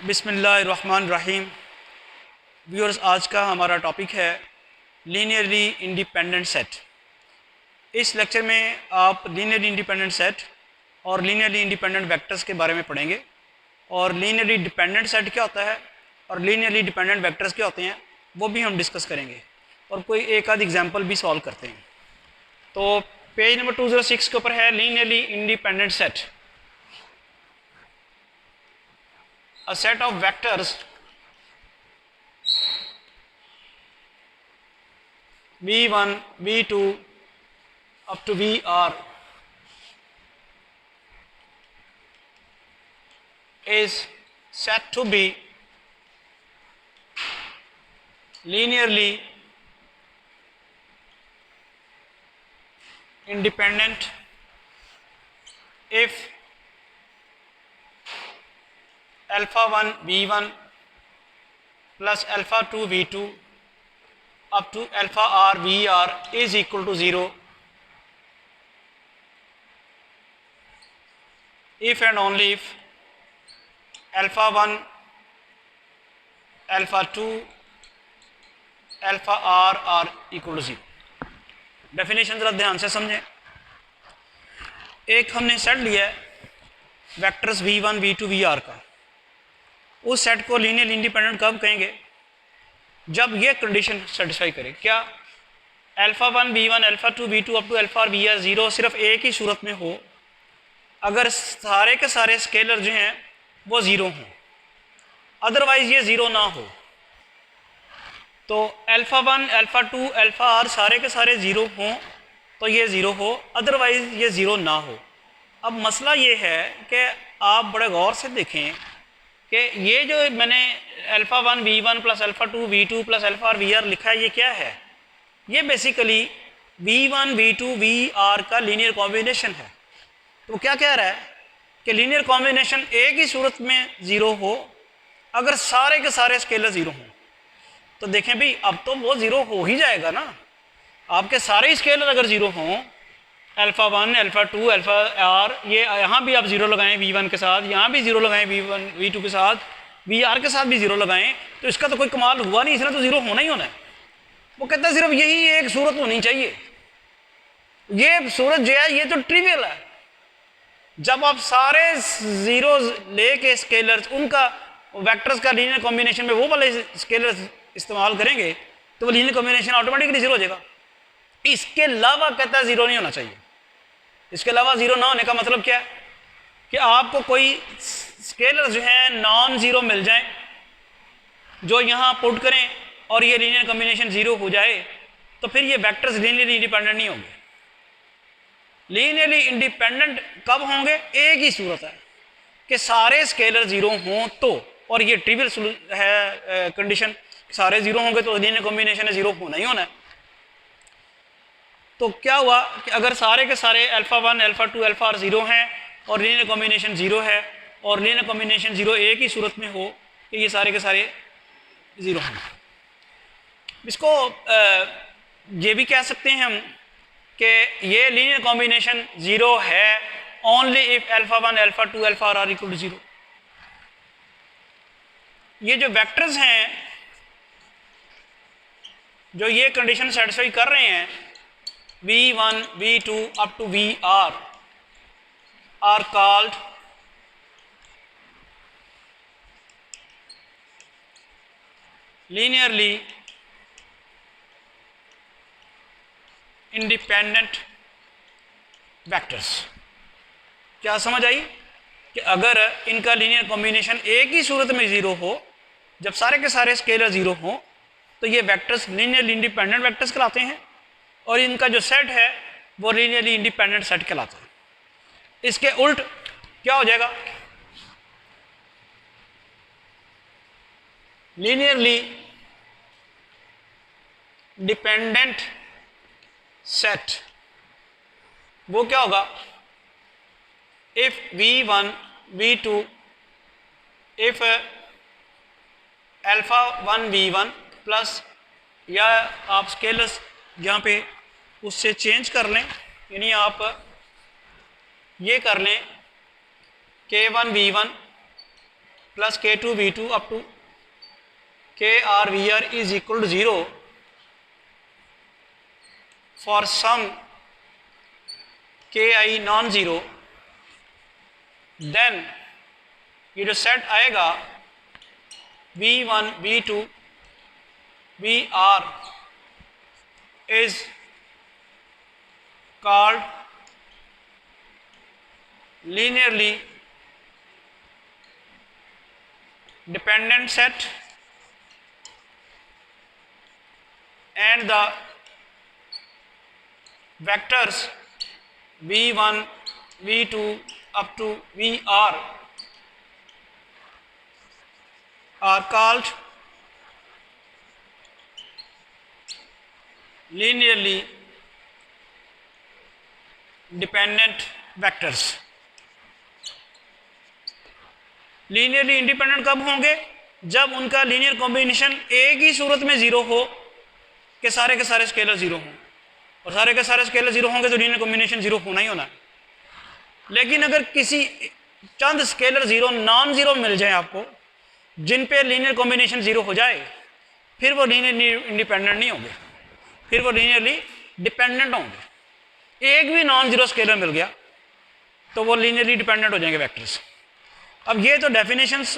बिस्मिल्लाहिर्रहमानिर्रहीम। व्यूअर्स, आज का हमारा टॉपिक है लीनियरली इंडिपेंडेंट सेट। इस लेक्चर में आप लीनियरली इंडिपेंडेंट सेट और लीनियरली इंडिपेंडेंट वेक्टर्स के बारे में पढ़ेंगे और लीनियरली डिपेंडेंट सेट क्या होता है और लीनियरली डिपेंडेंट वेक्टर्स क्या होते हैं वो भी हम डिस्कस करेंगे और कोई एक आध एग्जांपल भी सॉल्व करते हैं। तो पेज नंबर 206 के ऊपर है linearly independent set. A set of vectors v1, v2 up to vr is said to be linearly independent if alpha 1 v1 plus alpha 2 v2 up to alpha r vr is equal to 0 if and only if alpha 1 alpha 2 alpha r are equal to 0। Definition ज़रा ध्यान से समझें। एक हमने set लिया है vectors v1 v2 vr का। उस सेट को लीनियर इंडिपेंडेंट कब कहेंगे? जब ये कंडीशन सेटिस्फाई करे। क्या? Alpha 1 v1 alpha 2 v2 up to alpha r vr 0 सिर्फ एक ही सूरत में हो, अगर सारे के सारे स्केलर जो हैं वो ज़ीरो हों, अदरवाइज़ ये ज़ीरो ना हो। तो अल्फा 1 अल्फा 2 अल्फा r सारे के सारे ज़ीरो हों तो ये ज़ीरो हो, अदरवाइज़ ये ज़ीरो ना हो। अब मसला ये है कि आप बड़े गौर से देखें कि ये जो मैंने alpha 1 v1 plus alpha 2 v2 plus alpha r vr लिखा है, ये क्या है? ये बेसिकली v1 v2 vr का लीनियर कॉम्बिनेशन है। तो क्या कह रहा है कि लीनियर कॉम्बिनेशन एक ही सूरत में ज़ीरो हो अगर सारे के सारे स्केलर ज़ीरो हों। तो देखें भाई, अब तो वो ज़ीरो हो ही जाएगा ना। आपके सारे स्केलर अगर ज़ीरो हों, अल्फ़ा 1 अल्फ़ा 2 अल्फ़ा आर, ये यहाँ भी आप ज़ीरो लगाएं v1 के साथ, यहाँ भी ज़ीरो लगाएं v1 v2 के साथ, vr के साथ भी ज़ीरो लगाएं, तो इसका तो कोई कमाल हुआ नहीं, इसने तो ज़ीरो होना ही होना है। वो कहता है सिर्फ यही एक सूरत होनी चाहिए। ये सूरत जो है ये तो ट्रिवियल है। जब आप सारे ज़ीरो ले के स्केलर्स उनका वेक्टर्स का लीनियर कॉम्बिनेशन में वो वाले स्केलर्स इस्तेमाल करेंगे तो वो लीनियर कॉम्बिनेशन ऑटोमेटिकली ज़ीरो हो जाएगा। इसके अलावा कहता है ज़ीरो नहीं होना चाहिए। इसके अलावा ज़ीरो ना होने का मतलब क्या है कि आपको कोई स्केलर जो है नॉन ज़ीरो मिल जाए जो यहाँ पुट करें और ये लीनियर कॉम्बिनेशन ज़ीरो हो जाए, तो फिर ये वेक्टर्स लीनियरली इंडिपेंडेंट नहीं होंगे। लीनियरली इंडिपेंडेंट कब होंगे? एक ही सूरत है कि सारे स्केलर ज़ीरो हों तो, और ये ट्रिवियल है कंडीशन, सारे ज़ीरो होंगे तो लीनियर कॉम्बिनेशन ज़ीरो होना ही होना है। तो क्या हुआ कि अगर सारे के सारे alpha 1 alpha 2 alpha r zero हैं और लीनियर कॉम्बिनेशन ज़ीरो है और लीनियर कॉम्बिनेशन ज़ीरो एक ही सूरत में हो कि ये सारे के सारे ज़ीरो हैं। इसको ये भी कह सकते हैं हम कि ये लीनियर कॉम्बिनेशन ज़ीरो है only if alpha 1 alpha 2 alpha r equal to zero. ये जो वेक्टर्स हैं जो ये कंडीशन सेटिस्फाई कर रहे हैं v1 v2 up to vr are called linearly independent vectors। क्या समझ आई कि अगर इनका लीनियर कॉम्बिनेशन एक ही सूरत में ज़ीरो हो, जब सारे के सारे स्केलर ज़ीरो हो, तो ये वेक्टर्स लीनियरली इंडिपेंडेंट वेक्टर्स कहलाते हैं और इनका जो सेट है वो लीनियरली इंडिपेंडेंट सेट कहलाता है। इसके उल्ट क्या हो जाएगा? लीनियरली डिपेंडेंट सेट वो क्या होगा? If v1 v2 if alpha 1 v1 plus, या आप स्केलर्स यहाँ पे उससे चेंज कर लें, यानी आप ये कर लें k1 v1 plus K2V2 up to KRVR is equal to 0 for some KI non zero, then ये जो सेट आएगा V1 V2 VR is called linearly dependent set, and the vectors V1 V2 up to VR are called linearly dependent vectors. Linearly independent कब होंगे? जब उनका linear combination एक ही सूरत में zero हो कि सारे के सारे स्केलर ज़ीरो हों, और सारे के सारे स्केलर ज़ीरो होंगे तो लीनियर कॉम्बिनेशन ज़ीरो होना ही होना है। लेकिन अगर किसी चंद स्केलर ज़ीरो नॉन ज़ीरो मिल जाए आपको, जिन पे लीनियर कॉम्बिनेशन ज़ीरो हो जाए, फिर वो लीनियरली इंडिपेंडेंट नहीं होंगे, फिर वो लीनियरली डिपेंडेंट होंगे। एक भी नॉन ज़ीरो स्केलर मिल गया तो वो लीनियरली डिपेंडेंट हो जाएंगे वेक्टर्स। अब ये तो डेफिनेशंस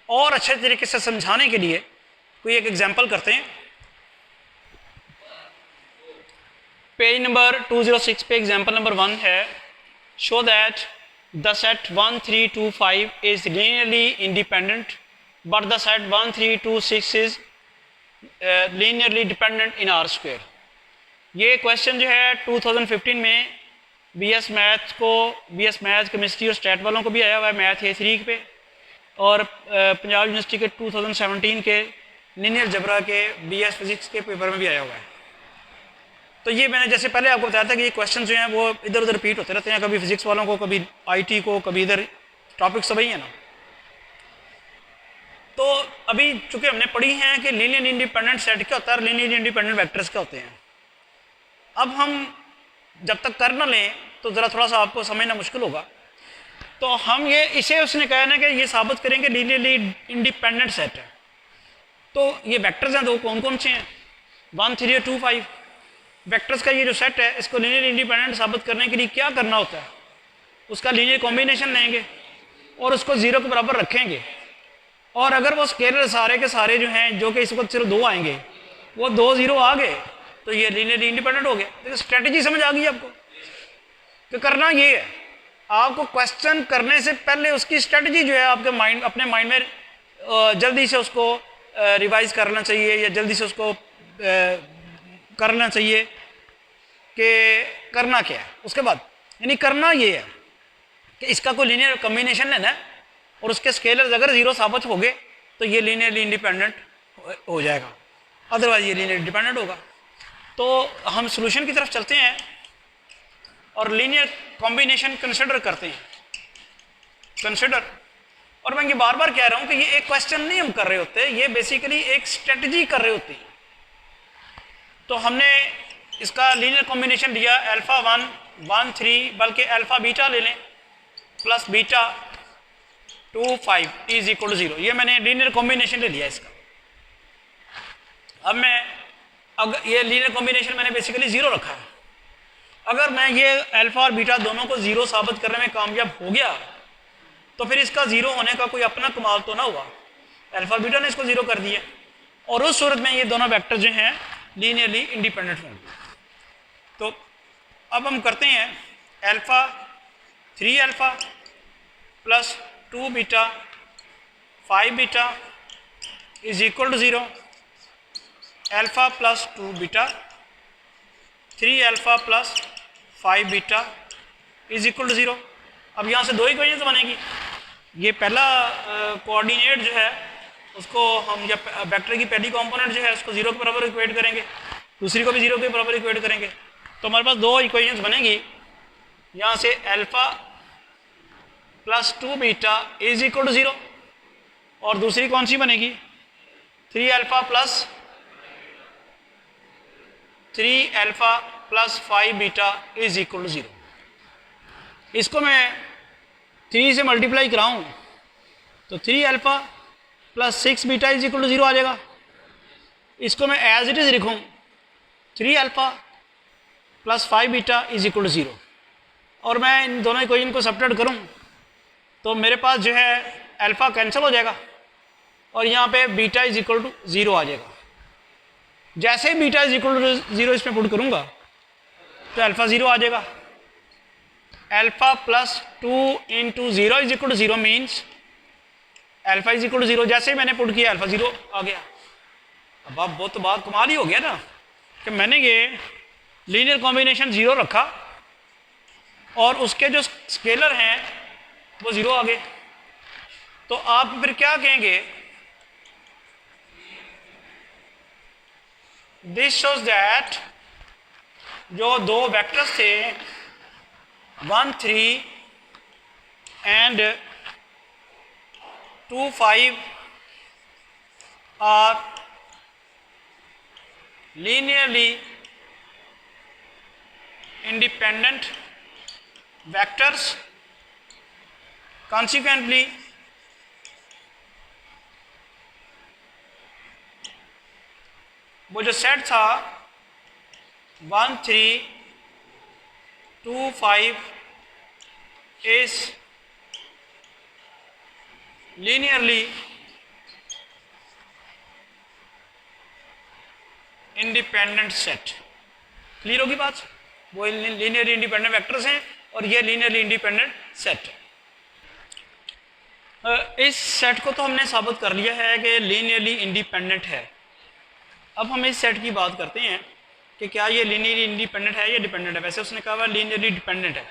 और अच्छे तरीके से समझाने के लिए कोई एक एग्जांपल करते हैं। पेज नंबर 206 पे एग्जांपल नंबर 1 है, show that the set 1 3 2 5 is linearly independent but the set 1 3 2 6 is linearly dependent in are square. ये क्वेश्चन जो है 2015 में बीएस मैथ केमिस्ट्री और स्टैट वालों को भी आया हुआ है, मैथ A3 पे, और पंजाब यूनिवर्सिटी के 2017 के लीनियर जबरा के बीएस फिजिक्स के पेपर में भी आया हुआ है। तो ये मैंने जैसे पहले आपको बताया था कि ये क्वेश्चन जो हैं वो इधर उधर रिपीट होते रहते हैं, कभी फिजिक्स वालों को, कभी IT को, कभी इधर, टॉपिक सब ही है ना। तो अभी चूँकि हमने पढ़ी हैं कि लीनियर इंडिपेंडेंट सेट क्या होता है और लीनियर इंडिपेंडेंट वेक्टर्स क्या होते हैं, अब हम जब तक कर ना लें तो ज़रा थोड़ा सा आपको समझना मुश्किल होगा। तो हम ये इसे उसने कहा ना कि ये साबित करेंगे लीनियरली इंडिपेंडेंट सेट है। तो ये वेक्टर्स हैं, तो कौन कौन से हैं? 1 3 और 2 5 वेक्टर्स का ये जो सेट है, इसको लीनियर इंडिपेंडेंट साबित करने के लिए क्या करना होता है? उसका लीनियर कॉम्बिनेशन लेंगे और उसको ज़ीरो के बराबर रखेंगे, और अगर वो स्केलर सारे के सारे जो हैं, जो कि इस वक्त सिर्फ 2 आएंगे, वो 2 ज़ीरो आ गए तो ये लीनियरली इंडिपेंडेंट हो गया। देखिए स्ट्रेटजी समझ आ गई आपको कि करना ये है, आपको क्वेश्चन करने से पहले उसकी स्ट्रेटजी जो है आपके माइंड, अपने माइंड में जल्दी से उसको रिवाइज करना चाहिए, या जल्दी से उसको करना चाहिए कि करना क्या है। उसके बाद यानी करना ये है कि इसका कोई लीनियर कॉम्बिनेशन लेना है, और उसके स्केलर्स अगर ज़ीरो साबित हो गए तो ये लीनियरली इंडिपेंडेंट हो जाएगा, अदरवाइज ये लीनियर डिपेंडेंट होगा। तो हम सॉल्यूशन की तरफ चलते हैं और लीनियर कॉम्बिनेशन कंसिडर करते हैं। कंसिडर, और मैं ये बार बार कह रहा हूं कि ये एक क्वेश्चन नहीं हम कर रहे होते, ये बेसिकली एक स्ट्रेटजी कर रहे होते हैं। तो हमने इसका लीनियर कॉम्बिनेशन लिया अल्फा 1 1 3, बल्कि अल्फा बीटा ले लें, plus beta 2 5 is equal to 0। ये मैंने लीनियर कॉम्बिनेशन ले लिया इसका। अब मैं अगर ये लीनियर कॉम्बिनेशन मैंने बेसिकली 0 रखा है, अगर मैं ये अल्फा और बीटा दोनों को 0 साबित करने में कामयाब हो गया तो फिर इसका 0 होने का कोई अपना कमाल तो ना हुआ, अल्फा और बीटा ने इसको 0 कर दिया, और उस सूरत में ये दोनों वेक्टर जो हैं लीनियरली इंडिपेंडेंट होंगे। तो अब हम करते हैं alpha 3 alpha plus 2 beta 5 beta is equal to 0, alpha plus 2 beta 3 alpha plus 5 beta is equal to 0। अब यहाँ से 2 इक्वेशंस बनेगी। ये पहला कोऑर्डिनेट जो है उसको हम, या वेक्टर की पहली कंपोनेंट जो है उसको 0 के बराबर इक्वेट करेंगे, दूसरी को भी 0 के बराबर इक्वेट करेंगे, तो हमारे पास 2 इक्वेशंस बनेगी। यहाँ से alpha plus 2 beta is equal to 0, और दूसरी कौन सी बनेगी? 3 alpha plus 3 alpha plus 5 beta is equal to 0। इसको मैं 3 से मल्टीप्लाई कराऊँ तो 3 alpha plus 6 beta is equal to 0 आ जाएगा। इसको मैं एज इट इज़ लिखूँ 3 alpha plus 5 beta is equal to 0, और मैं इन दोनों इक्वेशन को सब्ट्रैक्ट करूँ तो मेरे पास जो है अल्फ़ा कैंसिल हो जाएगा और यहाँ पे बीटा इज इक्वल टू 0 आ जाएगा। जैसे ही बीटा इज इक्वल टू 0 इसमें पुट करूँगा तो अल्फ़ा 0 आ जाएगा। Alpha plus 2 into 0 is equal to 0 means alpha is equal to 0। जैसे ही मैंने पुट किया अल्फ़ा 0 आ गया। अब आप बहुत बात कमाल ही हो गया ना कि मैंने ये लीनियर कॉम्बिनेशन 0 रखा और उसके जो स्केलर हैं वो 0 आ गए। तो आप फिर क्या कहेंगे, दिस शोज दैट जो दो वेक्टर्स थे 1 3 and 2 5 are linearly independent vectors, consequently वो जो सेट था 1 3 2 5 is linearly independent set. Clear होगी बात? वो लीनियरली इंडिपेंडेंट वेक्टर्स हैं और ये लीनियरली इंडिपेंडेंट सेट। इस सेट को तो हमने साबित कर लिया है कि लीनियरली इंडिपेंडेंट है। अब हम इस सेट की बात करते हैं कि क्या ये लीनियरली इंडिपेंडेंट है या डिपेंडेंट है। वैसे उसने कहा लीनियरली डिपेंडेंट है,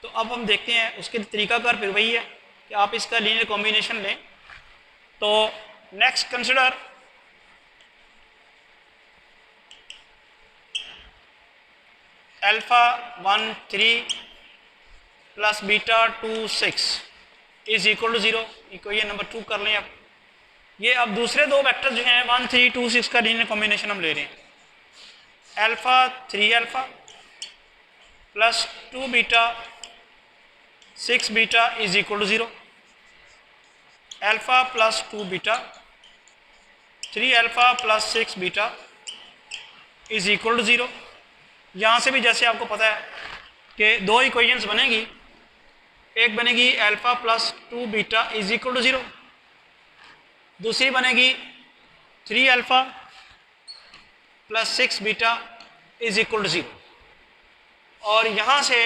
तो अब हम देखते हैं उसके तरीकाकार फिर वही है कि आप इसका लीनियर कॉम्बिनेशन लें। तो next consider alpha 1 3 plus beta 2 6 is equal to 0। Equation number 2 कर लें। अब ये अब दूसरे दो वेक्टर जो हैं 1 3 2 6 का लीनियर कॉम्बिनेशन हम ले रहे हैं। Alpha 3 alpha plus 2 beta 6 beta is equal to 0। Alpha plus 2 beta 3 alpha plus 6 beta is equal to 0। यहाँ से भी जैसे आपको पता है कि दो इक्वेशंस बनेगी, एक बनेगी alpha plus 2 beta is equal to 0, दूसरी बनेगी 3 alpha plus 6 beta is equal to 0। और यहाँ से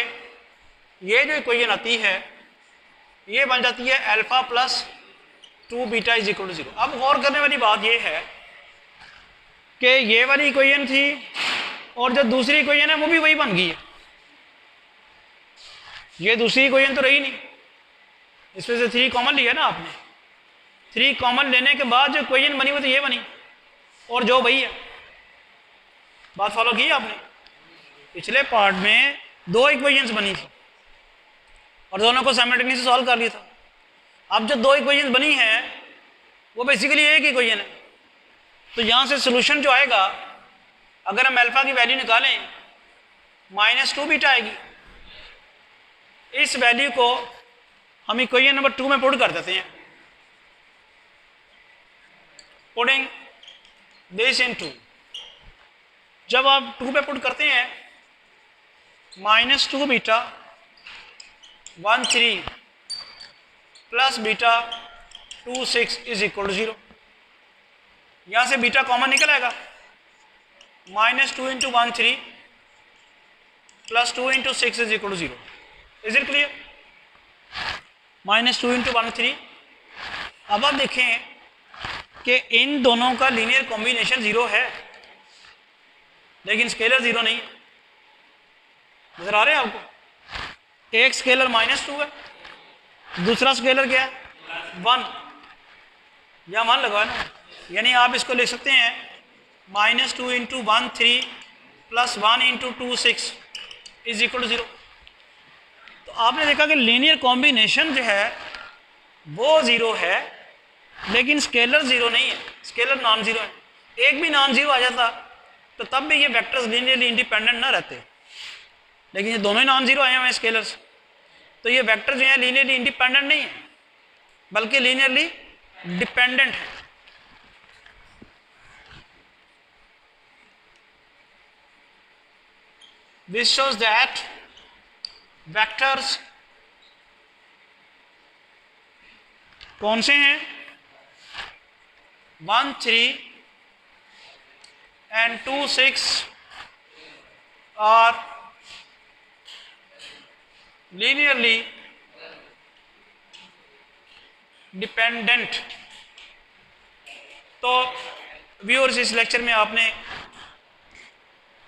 ये जो इक्वेशन आती है ये बन जाती है alpha plus 2 beta is equal to 0। अब गौर करने वाली बात ये है कि ये वाली इक्वेशन थी और जो दूसरी इक्वेशन है वो भी वही बन गई है। ये दूसरी इक्वेशन तो रही नहीं, इसमें से 3 कॉमन लिया ना आपने। 3 कॉमन लेने के बाद जो इक्वेशन बनी वो तो ये बनी और जो वही है। बात फॉलो की आपने? पिछले पार्ट में 2 इक्वेशंस बनी थी और दोनों को साइमल्टेनियसली सॉल्व कर लिया था। अब जो 2 इक्वेशंस बनी हैं वो बेसिकली एक ही इक्वेशन है। तो यहाँ से सोल्यूशन जो आएगा, अगर हम अल्फ़ा की वैल्यू निकालें -2 बीटा आएगी। इस वैल्यू को हम इक्वेशन नंबर 2 में पुट कर देते हैं। पुटिंग दिस इन 2, जब आप 2 पे पुट करते हैं -2 beta 1 3 plus beta 2 6 is equal to 0। यहाँ से बीटा कॉमन निकल आएगा। -2 into 1 3 plus 2 into 6 is equal to 0। Is it clear? -2 into 1 3। अब आप देखें कि इन दोनों का लीनियर कॉम्बिनेशन 0 है लेकिन स्केलर 0 नहीं है। नजर आ रहे हैं आपको? एक स्केलर -2 है, दूसरा स्केलर क्या है 1, या 1 लगा ना। यानी आप इसको लिख सकते हैं -2 into 1 3 plus 1 into 2 6 is equal to 0। तो आपने देखा कि लीनियर कॉम्बिनेशन जो है वो 0 है लेकिन स्केलर 0 नहीं है, स्केलर नॉन ज़ीरो है। एक भी नॉन ज़ीरो आ जाता तो तब भी ये वेक्टर्स लीनियरली इंडिपेंडेंट ना रहते, लेकिन ये दोनों ही नॉन ज़ीरो आए हुए हैं स्केलर्स, तो ये वेक्टर जो है लीनियरली इंडिपेंडेंट नहीं है। बल्कि लीनियरली डिपेंडेंट है। दिस शोज दैट वेक्टर्स कौन से हैं, 1 3 and 2 6 are linearly dependent। तो व्यूअर्स, इस लेक्चर में आपने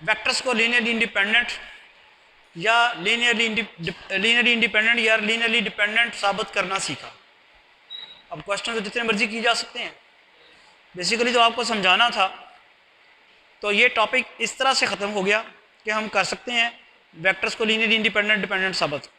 वेक्टर्स को लीनियरली इंडिपेंडेंट या लीनियरली इंडिपेंडेंट या लीनियरली डिपेंडेंट साबित करना सीखा। अब क्वेश्चन तो जितने मर्जी किए जा सकते हैं, बेसिकली तो आपको समझाना था। तो ये टॉपिक इस तरह से ख़त्म हो गया कि हम कर सकते हैं वेक्टर्स को लीनियरली इंडिपेंडेंट डिपेंडेंट साबित।